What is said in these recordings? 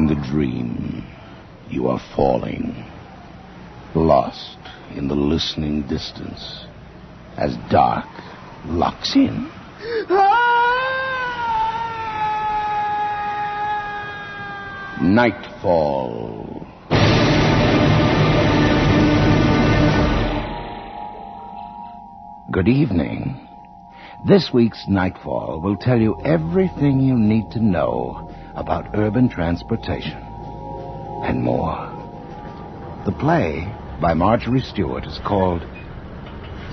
In the dream, you are falling, lost in the listening distance, as dark locks in. Nightfall. Good evening. This week's Nightfall will tell you everything you need to know about urban transportation and more. The play by Marjorie Stewart is called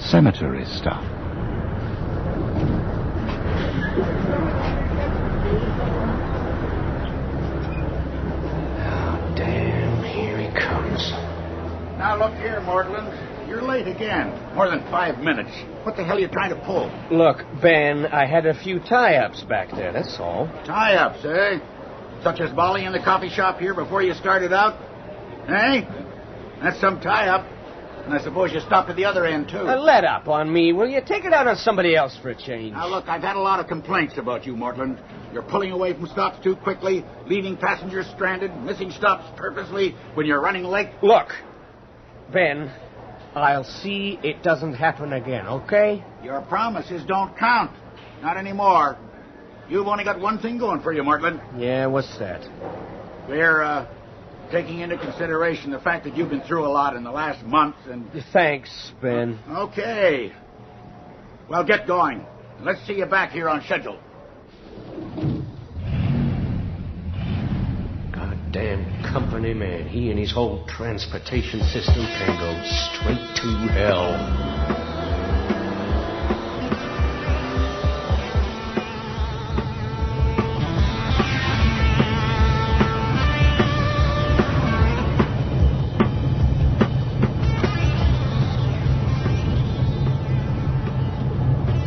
Cemetery Stop. Oh, damn, here he comes. Now look here, Mortland. You're late again. More than 5 minutes. What the hell are you trying to pull? Look, Ben, I had a few tie-ups back there, that's all. Tie-ups, eh? Such as Molly in the coffee shop here before you started out? Eh? That's some tie-up. And I suppose you stopped at the other end, too. Let up on me, will you? Take it out on somebody else for a change. Now, look, I've had a lot of complaints about you, Mortland. You're pulling away from stops too quickly, leaving passengers stranded, missing stops purposely when you're running late. Look, Ben, I'll see it doesn't happen again, okay? Your promises don't count. Not anymore. You've only got one thing going for you, Mortland. Yeah, what's that? We're, taking into consideration the fact that you've been through a lot in the last month and... Thanks, Ben. Okay. Well, get going. Let's see you back here on schedule. Goddamn company man. He and his whole transportation system can go straight to hell.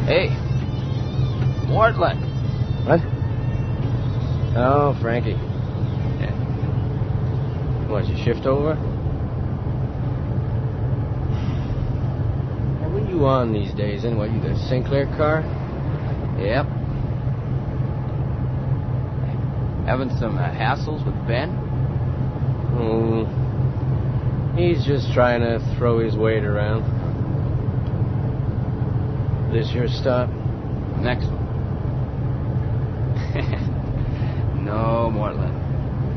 Hey, Mortland. What? Oh, Frankie. Yeah. What, you shift over? Hey, what are you on these days, anyway? You the Sinclair car? Yep. Having some hassles with Ben? He's just trying to throw his weight around. This your stop? Next one. No, Mortland.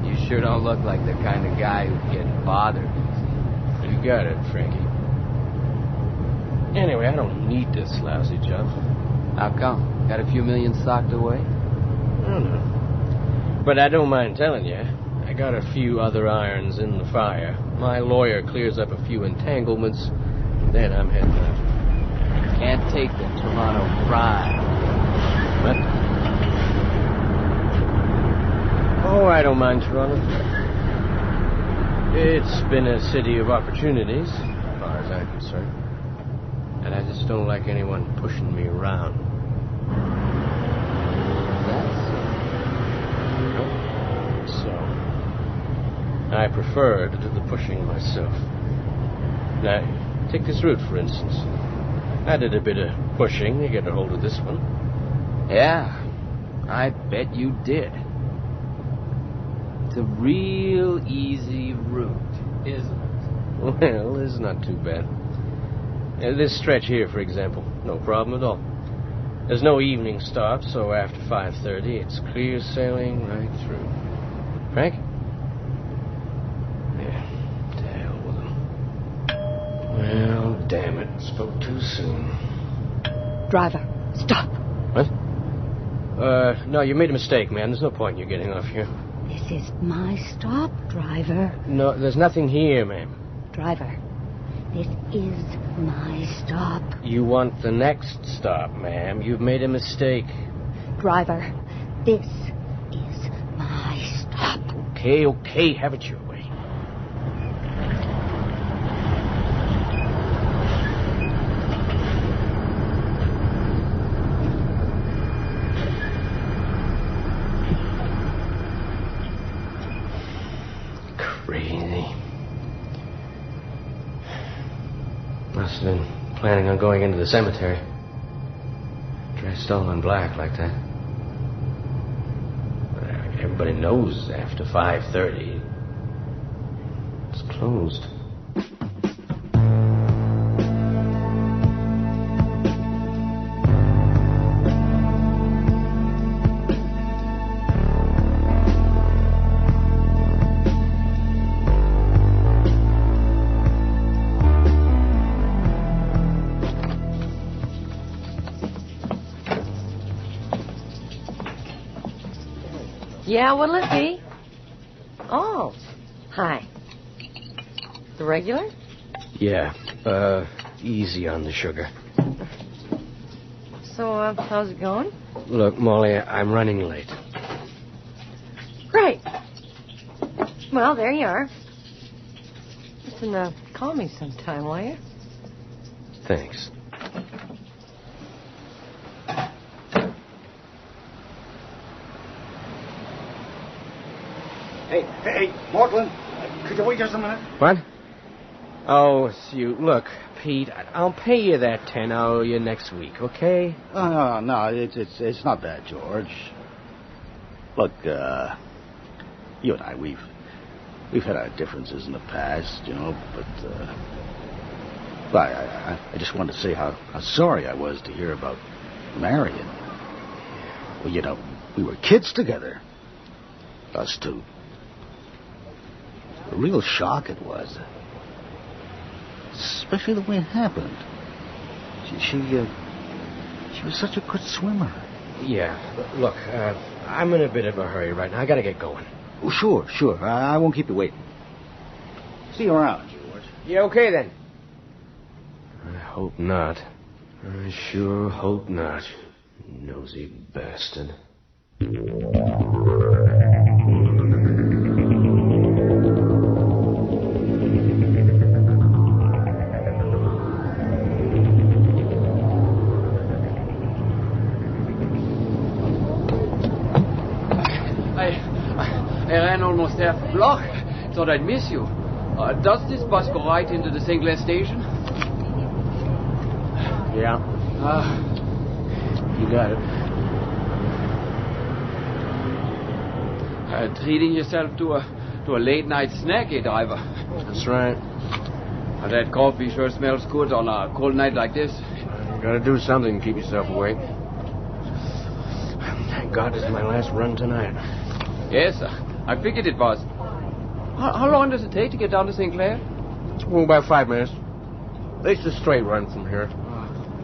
You sure don't look like the kind of guy who'd get bothered. You got it, Frankie. Anyway, I don't need this lousy job. How come? Got a few million socked away? I don't know. But I don't mind telling you, I got a few other irons in the fire. My lawyer clears up a few entanglements, then I'm heading out. Can't take the Toronto pride. What? Oh, I don't mind Toronto. It's been a city of opportunities, as far as I'm concerned. And I just don't like anyone pushing me around. So, I prefer to do the pushing myself. Now, take this route, for instance. I did a bit of pushing to get a hold of this one. Yeah, I bet you did. It's a real easy route, isn't it? Well, it's not too bad. This stretch here, for example, no problem at all. There's no evening stop, so after 5:30, it's clear sailing right through. Frank? Yeah, to hell with him. Well, damn it. Spoke too soon. Driver, stop. What? No, you made a mistake, man. There's no point in you getting off here. This is my stop, driver. No, there's nothing here, ma'am. Driver, this is my stop. You want the next stop, ma'am. You've made a mistake. Driver, this is my stop. Okay, have it your way. Crazy. Must have been planning on going into the cemetery. Dressed all in black like that. But I Everybody knows after 5:30, it's closed. Yeah, what'll it be? Oh, hi. The regular? Yeah, easy on the sugar. So, how's it going? Look, Molly, I'm running late. Great. Well, there you are. Listen, call me sometime, will you? Thanks. Hey, Mortland, could you wait just a minute? What? Oh, it's you. Look, Pete, I'll pay you that 10 I owe you next week, okay? No, it's not that, George. Look, you and I, we've had our differences in the past, you know, but I just wanted to say how sorry I was to hear about Marion. Well, you know, we were kids together, us two. A real shock it was. Especially the way it happened. She was such a good swimmer. Yeah, look, I'm in a bit of a hurry right now. I gotta get going. Oh, sure. I won't keep you waiting. See you around, George. Yeah, okay then. I hope not. I sure hope not. Nosy bastard. I ran almost half a block. Thought I'd miss you. Does this bus go right into the Sinclair station? Yeah. You got it. Treating yourself to a late night snack, eh, driver? That's right. That coffee sure smells good on a cold night like this. You gotta do something to keep yourself awake. Thank God this is my last run tonight. Yes, I figured it was. How long does it take to get down to Sinclair? Oh, about 5 minutes. It's a straight run from here.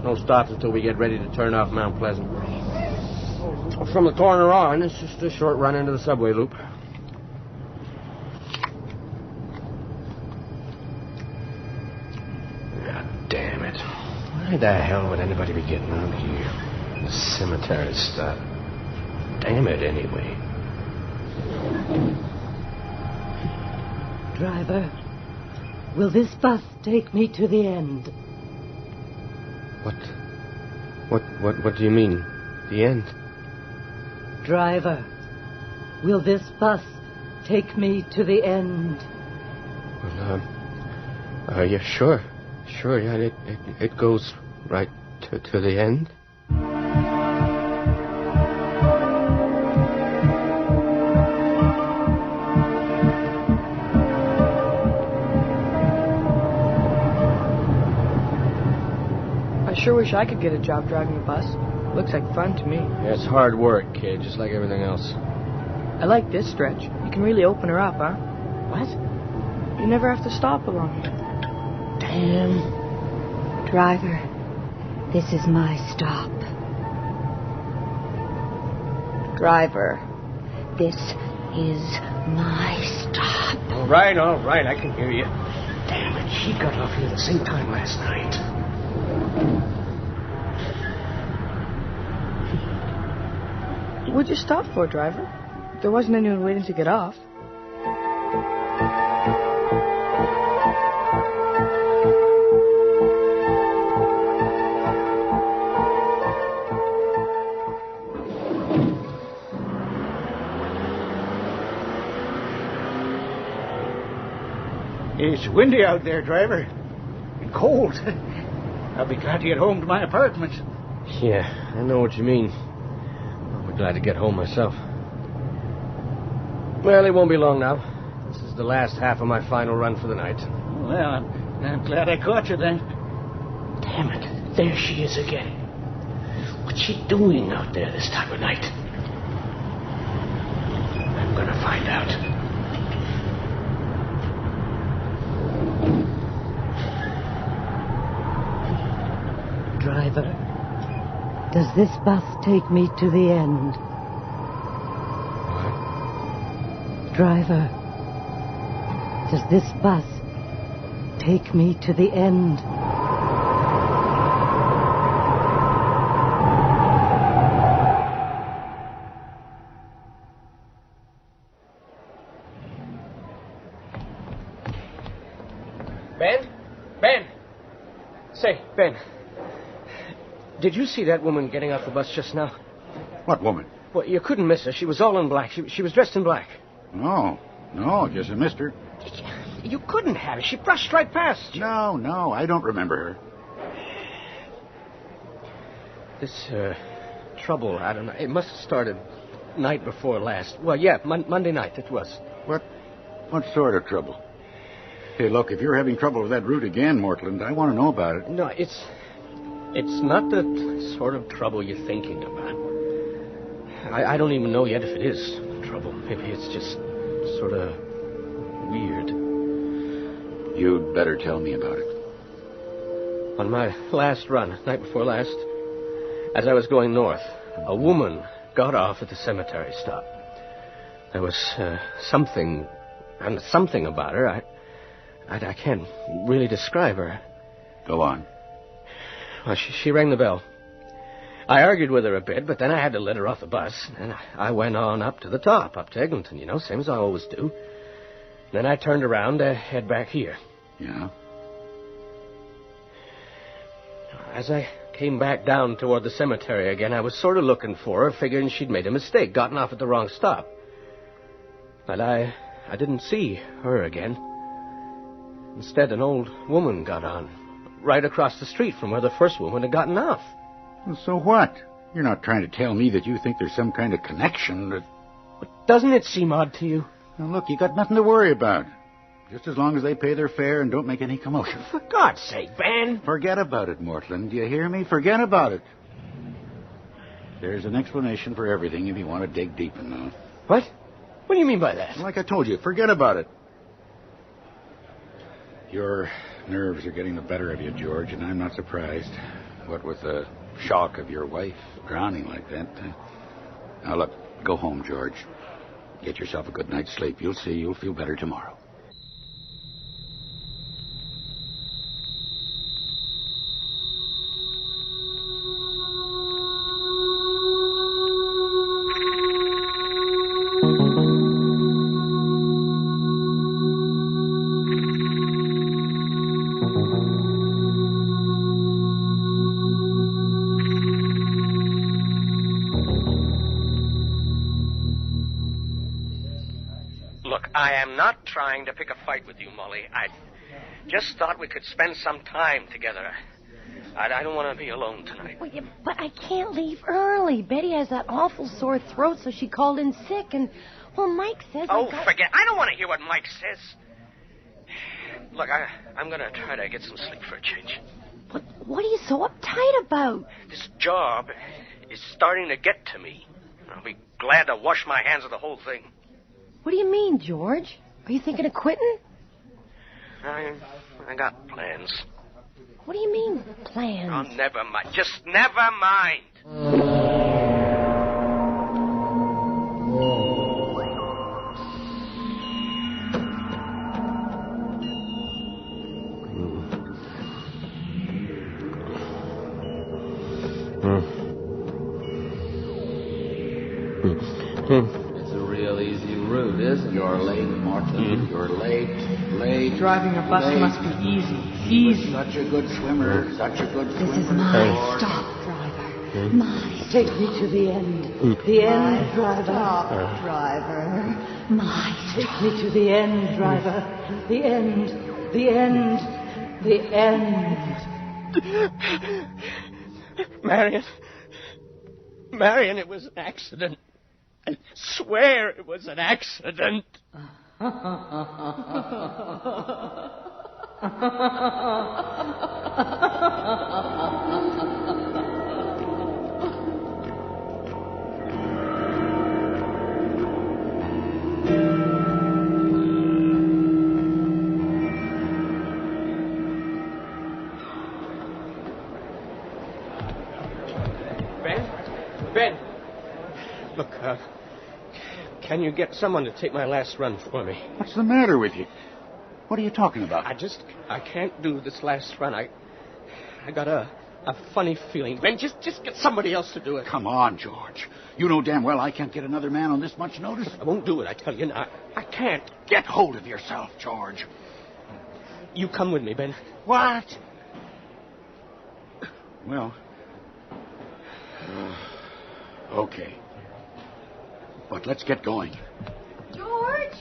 No stops until we get ready to turn off Mount Pleasant. From the corner on, it's just a short run into the subway loop. God damn it. Why the hell would anybody be getting out here? The cemetery stuff. Damn it, anyway. Driver, will this bus take me to the end? What do you mean? The end? Driver, will this bus take me to the end? Well, yeah, sure. Sure, yeah, it goes right to the end. I sure wish I could get a job driving a bus. Looks like fun to me. Yeah, it's hard work, kid, just like everything else. I like this stretch. You can really open her up, huh? What? You never have to stop along here. Damn. Driver, this is my stop. Driver, this is my stop. All right, I can hear you. Damn it, she got off here the same time last night. What'd you stop for, driver? There wasn't anyone waiting to get off. It's windy out there, driver. And cold. I'll be glad to get home to my apartment. Yeah, I know what you mean. I'll be glad to get home myself. Well, it won't be long now. This is the last half of my final run for the night. Well, I'm glad I caught you then. Damn it. There she is again. What's she doing out there this time of night? I'm gonna find out. Driver, does this bus take me to the end? What? Driver, does this bus take me to the end? Ben! Say, Ben. Did you see that woman getting off the bus just now? What woman? Well, you couldn't miss her. She was all in black. She was dressed in black. No, just a mister. You couldn't have. She brushed right past you. No, I don't remember her. This, trouble, I don't know. It must have started night before last. Well, yeah, Monday night it was. What sort of trouble? Hey, look, if you're having trouble with that route again, Mortland, I want to know about it. No, it's not the sort of trouble you're thinking about. I don't even know yet if it is trouble. Maybe it's just sort of weird. You'd better tell me about it. On my last run, night before last, as I was going north, a woman got off at the cemetery stop. There was something about her. I can't really describe her. Go on. Well, she rang the bell. I argued with her a bit, but then I had to let her off the bus, and I went on up to the top, up to Eglinton, same as I always do. Then I turned around to head back here. Yeah? As I came back down toward the cemetery again, I was sort of looking for her, figuring she'd made a mistake, gotten off at the wrong stop. But I didn't see her again. Instead, an old woman got on, right across the street from where the first woman had gotten off. Well, so what? You're not trying to tell me that you think there's some kind of connection that... But doesn't it seem odd to you? Now, look, you got nothing to worry about. Just as long as they pay their fare and don't make any commotion. For God's sake, Ben. Forget about it, Mortland. Do you hear me? Forget about it. There's an explanation for everything if you want to dig deep enough. What? What do you mean by that? Like I told you, forget about it. Your nerves are getting the better of you, George, and I'm not surprised. What with the shock of your wife drowning like that. Now, look, go home, George. Get yourself a good night's sleep. You'll see you'll feel better tomorrow. I am not trying to pick a fight with you, Molly. I just thought we could spend some time together. I don't want to be alone tonight. Well, yeah, but I can't leave early. Betty has that awful sore throat, so she called in sick, and, well, Mike says... Forget. I don't want to hear what Mike says. Look, I'm going to try to get some sleep for a change. What are you so uptight about? This job is starting to get to me. I'll be glad to wash my hands of the whole thing. What do you mean, George? Are you thinking of quitting? I got plans. What do you mean, plans? Oh, never mind. Just never mind. It's a real easy route, isn't it? You're late, Martin. You're late. Driving a bus must be easy. Easy. Such a good swimmer. Such a good swimmer. This is my stop, driver. My stop. Take me to the end. The end, driver. Stop, driver. My Take stop. me to the end, driver. The end. The end. The end. Marion, it was an accident. I swear it was an accident. Ben, look, can you get someone to take my last run for me? What's the matter with you? What are you talking about? I can't do this last run. I got a funny feeling. Ben, just get somebody else to do it. Come on, George. You know damn well I can't get another man on this much notice. I won't do it, I tell you. I can't. Get hold of yourself, George. You come with me, Ben. What? Well... okay. But let's get going. George?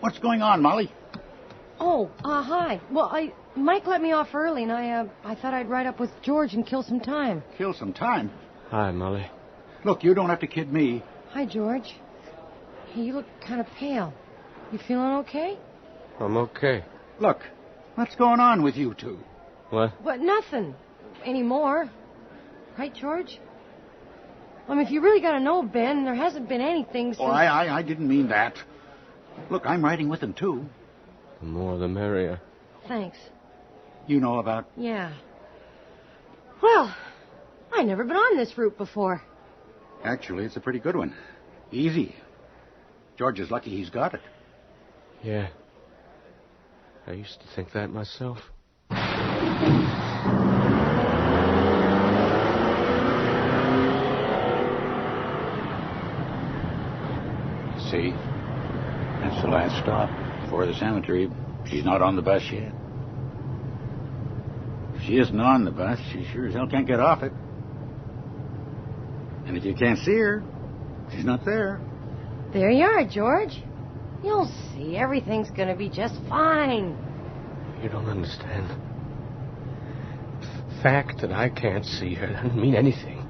What's going on, Molly? Oh, hi. Well, Mike let me off early, and I thought I'd ride up with George and kill some time. Kill some time? Hi, Molly. Look, you don't have to kid me. Hi, George. Hey, you look kind of pale. You feeling okay? I'm okay. Look, what's going on with you two? What? But nothing anymore. Right, George? I mean, if you really got to know, Ben, there hasn't been anything since... Oh, I didn't mean that. Look, I'm riding with him, too. The more the merrier. Thanks. You know about... Yeah. Well, I've never been on this route before. Actually, it's a pretty good one. Easy. George is lucky he's got it. Yeah. I used to think that myself. See? That's the last stop. Before the cemetery. She's not on the bus yet. If she isn't on the bus, she sure as hell can't get off it. And if you can't see her, she's not there. There you are, George. You'll see. Everything's going to be just fine. You don't understand. The fact that I can't see her doesn't mean anything.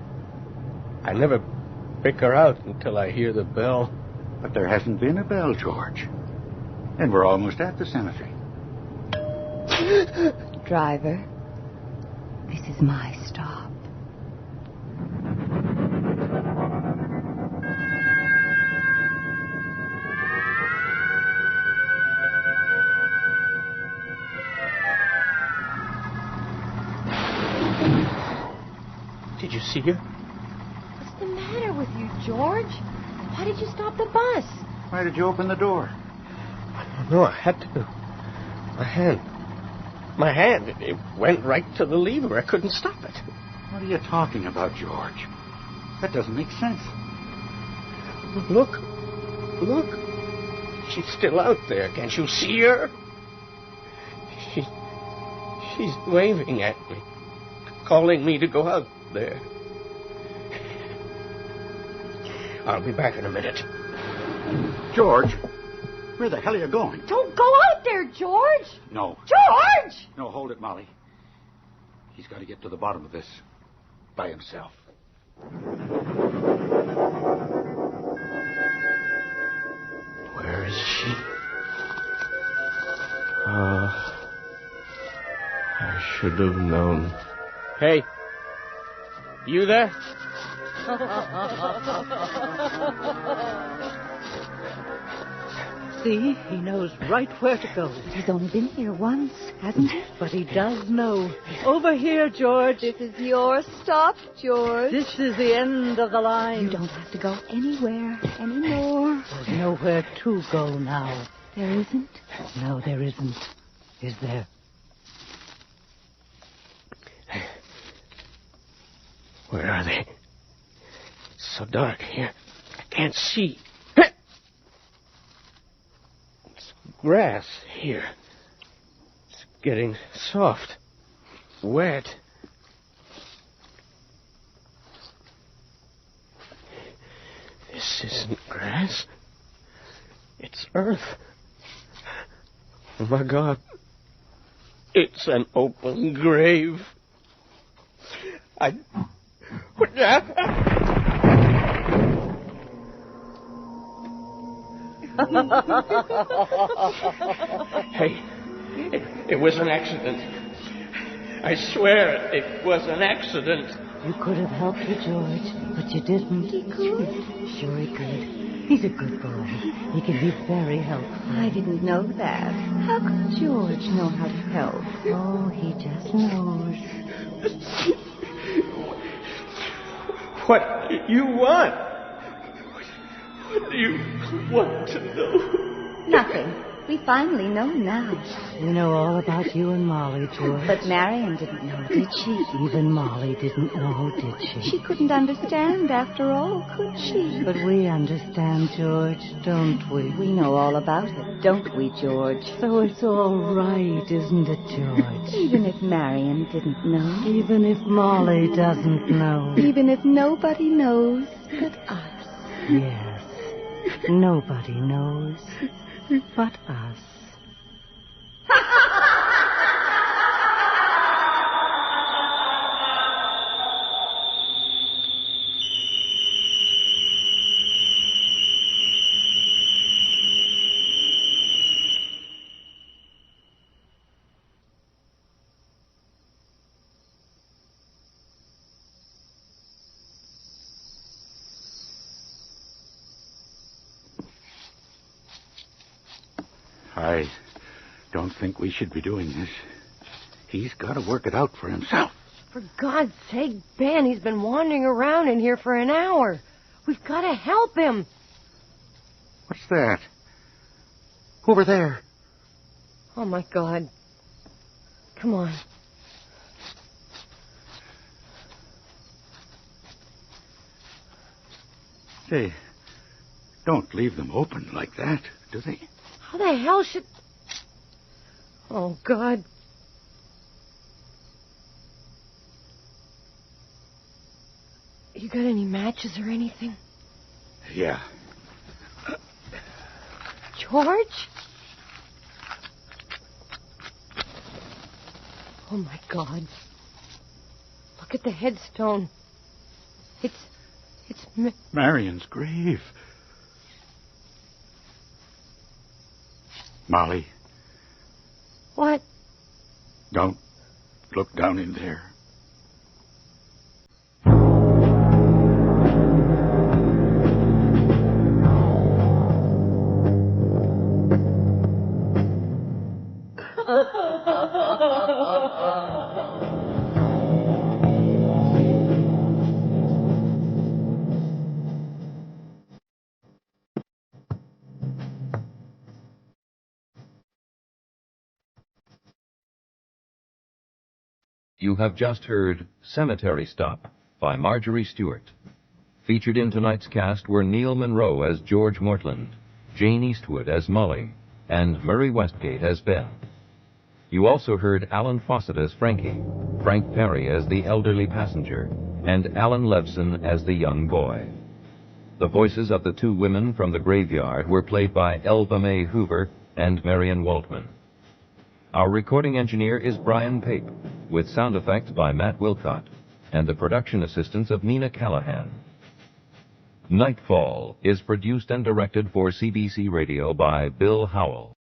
I never pick her out until I hear the bell. But there hasn't been a bell, George. And we're almost at the cemetery. Driver, this is my stop. Did you see her? What's the matter with you, George? Why did you stop the bus? Why did you open the door? I don't know. I had to. My hand. It went right to the lever. I couldn't stop it. What are you talking about, George? That doesn't make sense. Look. She's still out there. Can't you see her? She's waving at me, calling me to go out there. I'll be back in a minute. George, where the hell are you going? Don't go out there, George! No. George! No, hold it, Molly. He's got to get to the bottom of this by himself. Where is she? I should have known. Hey, you there? See, he knows right where to go. He's only been here once, hasn't he? But he does know. Over here, George. This is your stop, George. This is the end of the line. You don't have to go anywhere anymore. There's nowhere to go now. There isn't? No, there isn't. Is there? Where are they? It's so dark here. I can't see. Some grass here. It's getting soft. Wet. This isn't grass. It's earth. Oh, my God. It's an open grave. Hey, it was an accident. I swear it was an accident. You could have helped her, George, but you didn't. He could. Sure he could. He's a good boy. He can be very helpful. I didn't know that. How could George know how to help? Oh, he just knows. What do you want? What do you want to know? Nothing. We finally know now. We know all about you and Molly, George. But Marion didn't know, did she? Even Molly didn't know, did she? She couldn't understand after all, could she? But we understand, George, don't we? We know all about it, don't we, George? So it's all right, isn't it, George? Even if Marion didn't know. Even if Molly doesn't know. Even if nobody knows but us. Yes. Nobody knows but us. I don't think we should be doing this. He's got to work it out for himself. For God's sake, Ben, he's been wandering around in here for an hour. We've got to help him. What's that? Over there. Oh, my God. Come on. They don't leave them open like that, do they? How the hell should... Oh, God. You got any matches or anything? Yeah. George? Oh, my God. Look at the headstone. It's Marion's grave. Molly. What? Don't look down in there. You have just heard Cemetery Stop by Marjorie Stewart. Featured in tonight's cast were Neil Monroe as George Mortland, Jane Eastwood as Molly, and Murray Westgate as Ben. You also heard Alan Fawcett as Frankie, Frank Perry as the elderly passenger, and Alan Levson as the young boy. The voices of the two women from the graveyard were played by Elva Mae Hoover and Marion Waltman. Our recording engineer is Brian Pape, with sound effects by Matt Wilcott, and the production assistance of Nina Callahan. Nightfall is produced and directed for CBC Radio by Bill Howell.